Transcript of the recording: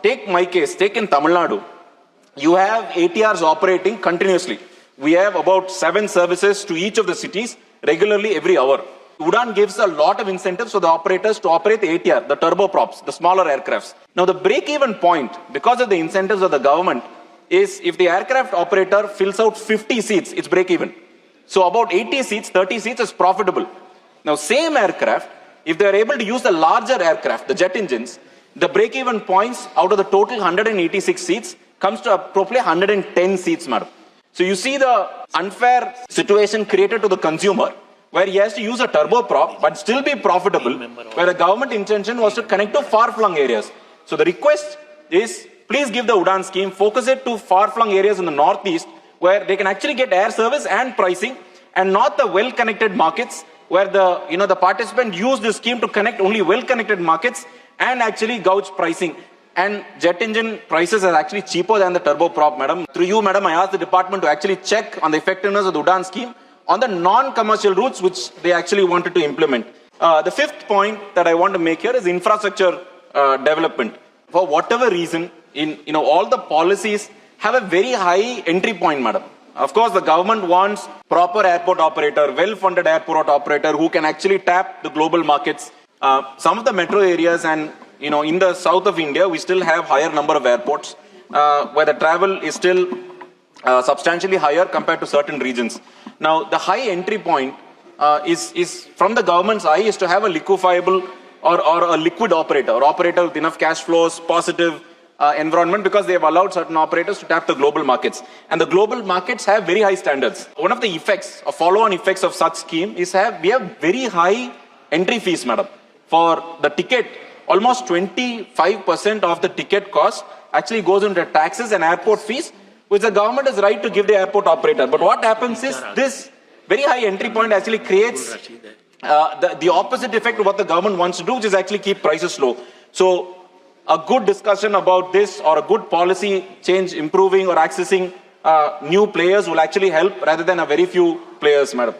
take my case, take in Tamil Nadu, you have ATRs operating continuously. We have about 7 services to each of the cities regularly every hour. UDAN gives a lot of incentives for the operators to operate the ATR, the turboprops, the smaller aircrafts. Now the break-even point, because of the incentives of the government, is if the aircraft operator fills out 50 seats, it's break-even. So about 80 seats, 30 seats is profitable. Now same aircraft, if they are able to use the larger aircraft, the jet engines, the break-even points out of the total 186 seats comes to approximately 110 seats, madam. So you see the unfair situation created to the consumer, where he has to use a turboprop but still be profitable, where the government intention was to connect to far-flung areas. So the request is, please give the UDAN scheme, focus it to far-flung areas in the northeast, where they can actually get air service and pricing, and not the well-connected markets, where the participant use this scheme to connect only well-connected markets and actually gouge pricing. And jet engine prices are actually cheaper than the turboprop, madam. Through you, madam, I asked the department to actually check on the effectiveness of the UDAN scheme on the non-commercial routes which they actually wanted to implement. The fifth point that I want to make here is infrastructure development. For whatever reason, all the policies have a very high entry point, madam. Of course, the government wants proper airport operator, well-funded airport operator who can actually tap the global markets. Some of the metro areas and in the south of India, we still have higher number of airports where the travel is still substantially higher compared to certain regions. Now, the high entry point is from the government's eye is to have a liquefiable or a liquid operator, or operator with enough cash flows, positive environment, because they have allowed certain operators to tap the global markets. And the global markets have very high standards. One of the effects, or follow-on effects of such scheme is we have very high entry fees, madam. For the ticket, almost 25% of the ticket cost actually goes into taxes and airport fees, which the government is right to give the airport operator. But what happens is this very high entry point actually creates the opposite effect of what the government wants to do, which is actually keep prices low. So a good discussion about this, or a good policy change improving or accessing new players will actually help rather than a very few players, madam.